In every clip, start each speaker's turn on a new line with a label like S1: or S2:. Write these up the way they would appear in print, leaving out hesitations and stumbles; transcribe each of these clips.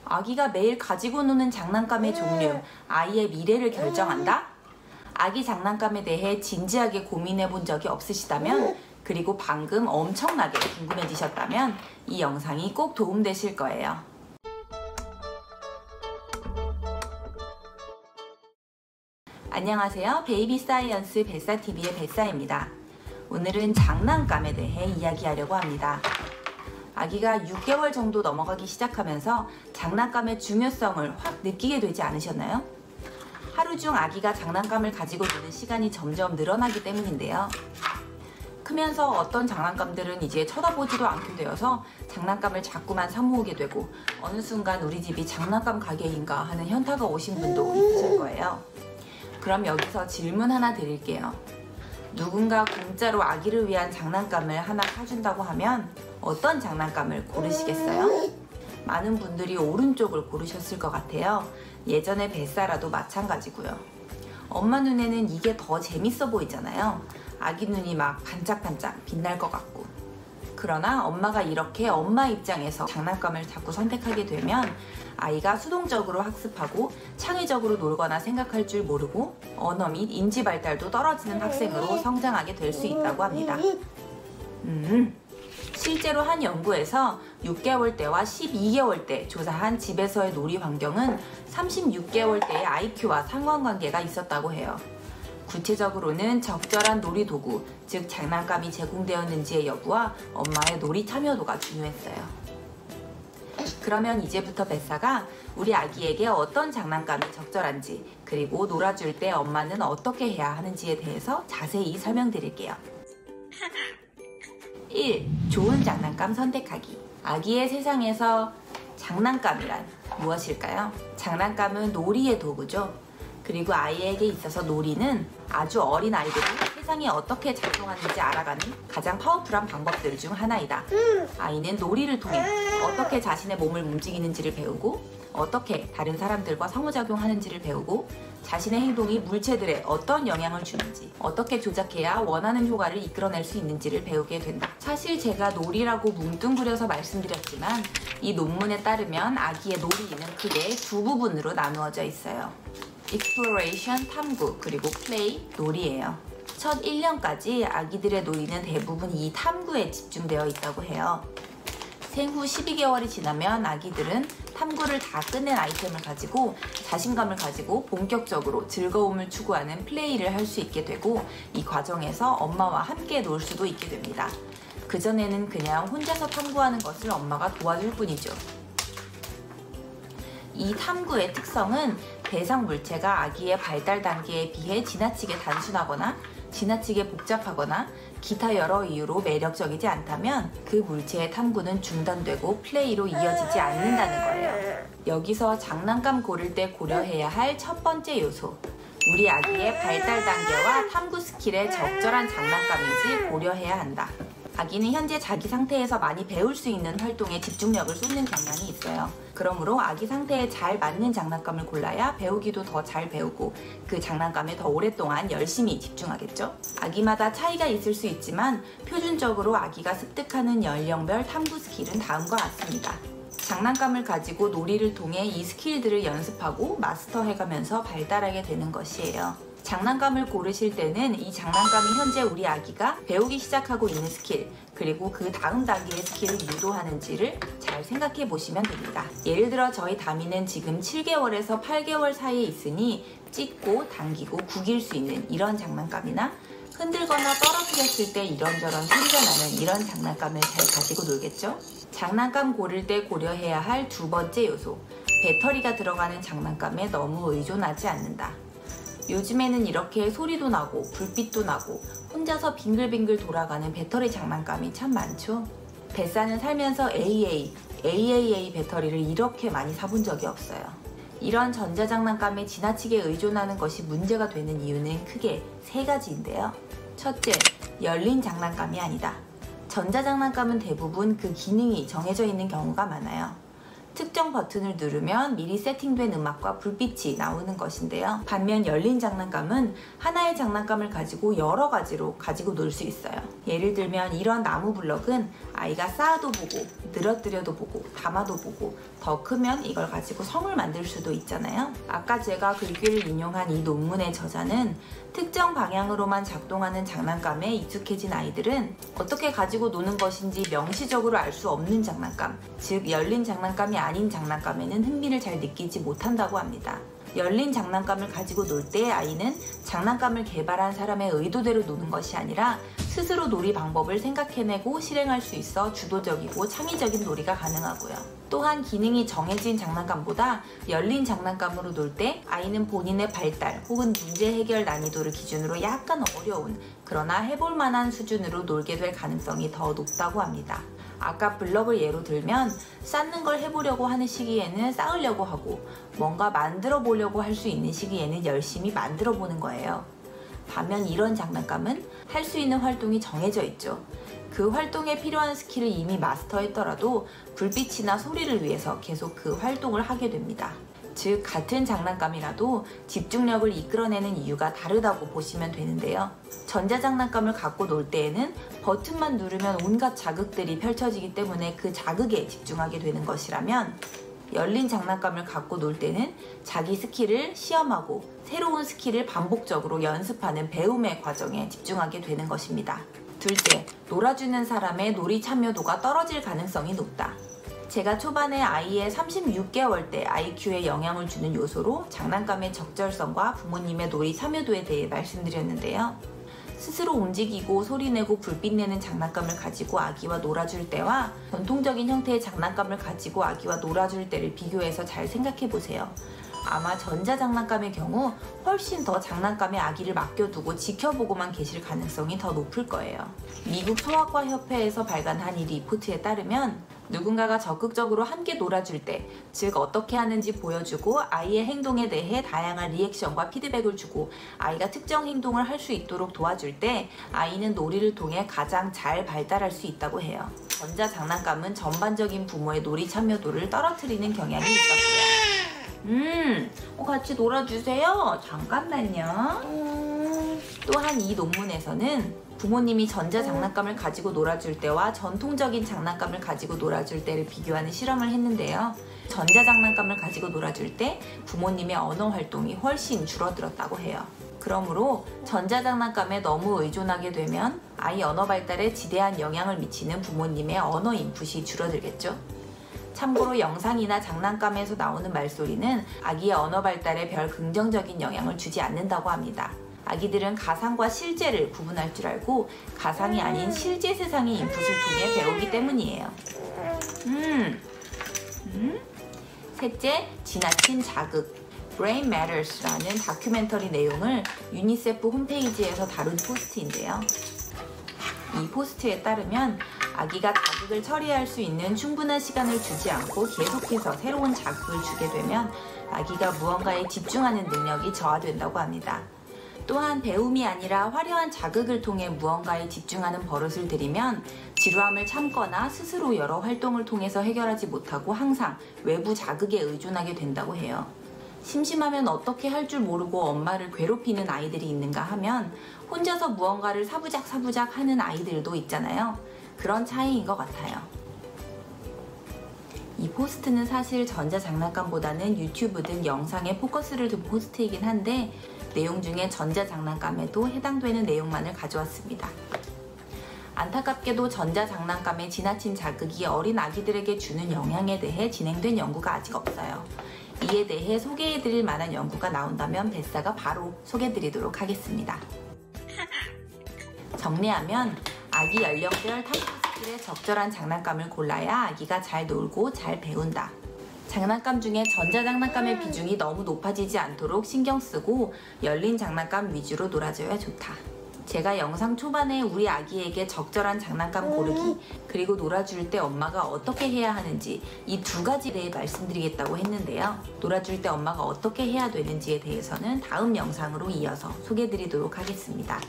S1: 아기가 매일 가지고 노는 장난감의 종류, 아이의 미래를 결정한다? 아기 장난감에 대해 진지하게 고민해 본 적이 없으시다면, 그리고 방금 엄청나게 궁금해지셨다면 이 영상이 꼭 도움되실 거예요. 안녕하세요. 베이비 사이언스 뱃사TV의 뱃사입니다. 오늘은 장난감에 대해 이야기하려고 합니다. 아기가 6개월 정도 넘어가기 시작하면서 장난감의 중요성을 확 느끼게 되지 않으셨나요? 하루 중 아기가 장난감을 가지고 노는 시간이 점점 늘어나기 때문인데요. 크면서 어떤 장난감들은 이제 쳐다보지도 않게 되어서 장난감을 자꾸만 사모으게 되고, 어느 순간 우리 집이 장난감 가게인가 하는 현타가 오신 분도 있으실 거예요. 그럼 여기서 질문 하나 드릴게요. 누군가 공짜로 아기를 위한 장난감을 하나 사준다고 하면 어떤 장난감을 고르시겠어요? 많은 분들이 오른쪽을 고르셨을 것 같아요. 예전에 뱃사라도 마찬가지고요. 엄마 눈에는 이게 더 재밌어 보이잖아요. 아기 눈이 막 반짝반짝 빛날 것 같고. 그러나 엄마가 이렇게 엄마 입장에서 장난감을 자꾸 선택하게 되면 아이가 수동적으로 학습하고 창의적으로 놀거나 생각할 줄 모르고 언어 및 인지 발달도 떨어지는 학생으로 성장하게 될 수 있다고 합니다. 실제로 한 연구에서 6개월 때와 12개월 때 조사한 집에서의 놀이 환경은 36개월 때의 IQ와 상관관계가 있었다고 해요. 구체적으로는 적절한 놀이 도구, 즉 장난감이 제공되었는지의 여부와 엄마의 놀이 참여도가 중요했어요. 그러면 이제부터 뱃사가 우리 아기에게 어떤 장난감이 적절한지, 그리고 놀아줄 때 엄마는 어떻게 해야 하는지에 대해서 자세히 설명드릴게요. 1. 좋은 장난감 선택하기. 아기의 세상에서 장난감이란 무엇일까요? 장난감은 놀이의 도구죠. 그리고 아이에게 있어서 놀이는 아주 어린 아이들이 세상이 어떻게 작동하는지 알아가는 가장 파워풀한 방법들 중 하나이다. 아이는 놀이를 통해 어떻게 자신의 몸을 움직이는지를 배우고, 어떻게 다른 사람들과 상호작용하는지를 배우고, 자신의 행동이 물체들에 어떤 영향을 주는지, 어떻게 조작해야 원하는 효과를 이끌어낼 수 있는지를 배우게 된다. 사실 제가 놀이라고 뭉뚱그려서 말씀드렸지만 이 논문에 따르면 아기의 놀이는 크게 두 부분으로 나누어져 있어요. exploration, 탐구, 그리고 play, 놀이예요. 첫 1년까지 아기들의 놀이는 대부분 이 탐구에 집중되어 있다고 해요. 생후 12개월이 지나면 아기들은 탐구를 다 끝낸 아이템을 가지고 자신감을 가지고 본격적으로 즐거움을 추구하는 플레이를 할 수 있게 되고, 이 과정에서 엄마와 함께 놀 수도 있게 됩니다. 그전에는 그냥 혼자서 탐구하는 것을 엄마가 도와줄 뿐이죠. 이 탐구의 특성은 대상 물체가 아기의 발달 단계에 비해 지나치게 단순하거나 지나치게 복잡하거나 기타 여러 이유로 매력적이지 않다면 그 물체의 탐구는 중단되고 플레이로 이어지지 않는다는 거예요. 여기서 장난감 고를 때 고려해야 할 첫 번째 요소, 우리 아기의 발달 단계와 탐구 스킬에 적절한 장난감인지 고려해야 한다. 아기는 현재 자기 상태에서 많이 배울 수 있는 활동에 집중력을 쏟는 경향이 있어요. 그러므로 아기 상태에 잘 맞는 장난감을 골라야 배우기도 더 잘 배우고 그 장난감에 더 오랫동안 열심히 집중하겠죠? 아기마다 차이가 있을 수 있지만 표준적으로 아기가 습득하는 연령별 탐구 스킬은 다음과 같습니다. 장난감을 가지고 놀이를 통해 이 스킬들을 연습하고 마스터해가면서 발달하게 되는 것이에요. 장난감을 고르실 때는 이 장난감이 현재 우리 아기가 배우기 시작하고 있는 스킬, 그리고 그 다음 단계의 스킬을 유도하는지를 잘 생각해 보시면 됩니다. 예를 들어 저희 다미는 지금 7개월에서 8개월 사이에 있으니 찢고 당기고 구길 수 있는 이런 장난감이나 흔들거나 떨어뜨렸을 때 이런저런 소리가 나는 이런 장난감을 잘 가지고 놀겠죠? 장난감 고를 때 고려해야 할 두 번째 요소, 배터리가 들어가는 장난감에 너무 의존하지 않는다. 요즘에는 이렇게 소리도 나고 불빛도 나고 혼자서 빙글빙글 돌아가는 배터리 장난감이 참 많죠. 뱃사는 살면서 AAA 배터리를 이렇게 많이 사본 적이 없어요. 이런 전자장난감에 지나치게 의존하는 것이 문제가 되는 이유는 크게 세 가지인데요. 첫째, 열린 장난감이 아니다. 전자장난감은 대부분 그 기능이 정해져 있는 경우가 많아요. 특정 버튼을 누르면 미리 세팅된 음악과 불빛이 나오는 것인데요. 반면 열린 장난감은 하나의 장난감을 가지고 여러 가지로 가지고 놀 수 있어요. 예를 들면 이런 나무 블럭은 아이가 쌓아도 보고 늘어뜨려도 보고 담아도 보고 더 크면 이걸 가지고 성을 만들 수도 있잖아요. 아까 제가 글귀를 인용한 이 논문의 저자는 특정 방향으로만 작동하는 장난감에 익숙해진 아이들은 어떻게 가지고 노는 것인지 명시적으로 알 수 없는 장난감, 즉 열린 장난감이 아닌 장난감에는 흥미를 잘 느끼지 못한다고 합니다. 열린 장난감을 가지고 놀 때 아이는 장난감을 개발한 사람의 의도대로 노는 것이 아니라 스스로 놀이 방법을 생각해내고 실행할 수 있어 주도적이고 창의적인 놀이가 가능하고요. 또한 기능이 정해진 장난감보다 열린 장난감으로 놀 때 아이는 본인의 발달 혹은 문제 해결 난이도를 기준으로 약간 어려운 그러나 해볼 만한 수준으로 놀게 될 가능성이 더 높다고 합니다. 아까 블럭을 예로 들면 쌓는 걸 해보려고 하는 시기에는 쌓으려고 하고 뭔가 만들어 보려고 할 수 있는 시기에는 열심히 만들어 보는 거예요. 반면 이런 장난감은 할 수 있는 활동이 정해져 있죠. 그 활동에 필요한 스킬을 이미 마스터했더라도 불빛이나 소리를 위해서 계속 그 활동을 하게 됩니다. 즉 같은 장난감이라도 집중력을 이끌어내는 이유가 다르다고 보시면 되는데요. 전자장난감을 갖고 놀 때에는 버튼만 누르면 온갖 자극들이 펼쳐지기 때문에 그 자극에 집중하게 되는 것이라면 열린 장난감을 갖고 놀 때는 자기 스킬을 시험하고 새로운 스킬을 반복적으로 연습하는 배움의 과정에 집중하게 되는 것입니다. 둘째, 놀아주는 사람의 놀이 참여도가 떨어질 가능성이 높다. 제가 초반에 아이의 36개월 때 IQ에 영향을 주는 요소로 장난감의 적절성과 부모님의 놀이 참여도에 대해 말씀드렸는데요. 스스로 움직이고 소리내고 불빛내는 장난감을 가지고 아기와 놀아줄 때와 전통적인 형태의 장난감을 가지고 아기와 놀아줄 때를 비교해서 잘 생각해보세요. 아마 전자장난감의 경우 훨씬 더 장난감에 아기를 맡겨두고 지켜보고만 계실 가능성이 더 높을 거예요. 미국 소아과 협회에서 발간한 이 리포트에 따르면 누군가가 적극적으로 함께 놀아줄 때, 즉 어떻게 하는지 보여주고 아이의 행동에 대해 다양한 리액션과 피드백을 주고 아이가 특정 행동을 할 수 있도록 도와줄 때 아이는 놀이를 통해 가장 잘 발달할 수 있다고 해요. 전자장난감은 전반적인 부모의 놀이 참여도를 떨어뜨리는 경향이 있었고요. 같이 놀아주세요. 잠깐만요. 또한 이 논문에서는 부모님이 전자장난감을 가지고 놀아줄 때와 전통적인 장난감을 가지고 놀아줄 때를 비교하는 실험을 했는데요. 전자장난감을 가지고 놀아줄 때 부모님의 언어 활동이 훨씬 줄어들었다고 해요. 그러므로 전자장난감에 너무 의존하게 되면 아이 언어 발달에 지대한 영향을 미치는 부모님의 언어 인풋이 줄어들겠죠. 참고로 영상이나 장난감에서 나오는 말소리는 아기의 언어 발달에 별 긍정적인 영향을 주지 않는다고 합니다. 아기들은 가상과 실제를 구분할 줄 알고 가상이 아닌 실제 세상의 인풋을 통해 배우기 때문이에요. 셋째, 지나친 자극. Brain Matters라는 다큐멘터리 내용을 유니세프 홈페이지에서 다룬 포스트인데요. 이 포스트에 따르면 아기가 자극을 처리할 수 있는 충분한 시간을 주지 않고 계속해서 새로운 자극을 주게 되면 아기가 무언가에 집중하는 능력이 저하된다고 합니다. 또한 배움이 아니라 화려한 자극을 통해 무언가에 집중하는 버릇을 들이면 지루함을 참거나 스스로 여러 활동을 통해서 해결하지 못하고 항상 외부 자극에 의존하게 된다고 해요. 심심하면 어떻게 할 줄 모르고 엄마를 괴롭히는 아이들이 있는가 하면 혼자서 무언가를 사부작 하는 아이들도 있잖아요. 그런 차이인 것 같아요. 이 포스트는 사실 전자장난감보다는 유튜브 등 영상에 포커스를 둔 포스트이긴 한데 내용 중에 전자장난감에도 해당되는 내용만을 가져왔습니다. 안타깝게도 전자장난감의 지나친 자극이 어린 아기들에게 주는 영향에 대해 진행된 연구가 아직 없어요. 이에 대해 소개해드릴 만한 연구가 나온다면 뱃사가 바로 소개해드리도록 하겠습니다. 정리하면 아기 연령별 탐구 스킬에 적절한 장난감을 골라야 아기가 잘 놀고 잘 배운다. 장난감 중에 전자장난감의 비중이 너무 높아지지 않도록 신경 쓰고 열린 장난감 위주로 놀아줘야 좋다. 제가 영상 초반에 우리 아기에게 적절한 장난감 고르기 그리고 놀아줄 때 엄마가 어떻게 해야 하는지 이 두 가지에 대해 말씀드리겠다고 했는데요. 놀아줄 때 엄마가 어떻게 해야 되는지에 대해서는 다음 영상으로 이어서 소개해드리도록 하겠습니다.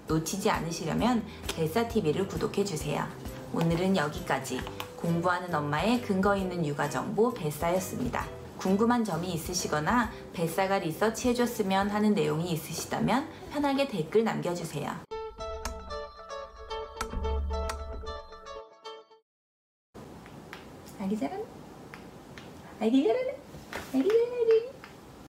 S1: 놓치지 않으시려면 뱃사TV를 구독해주세요. 오늘은 여기까지. 공부하는 엄마의 근거 있는 육아 정보 뱃사였습니다. 궁금한 점이 있으시거나 뱃사가 리서치해줬으면 하는 내용이 있으시다면 편하게 댓글 남겨주세요. 아기 잘하네. 아기 잘하네. 아기 잘하네.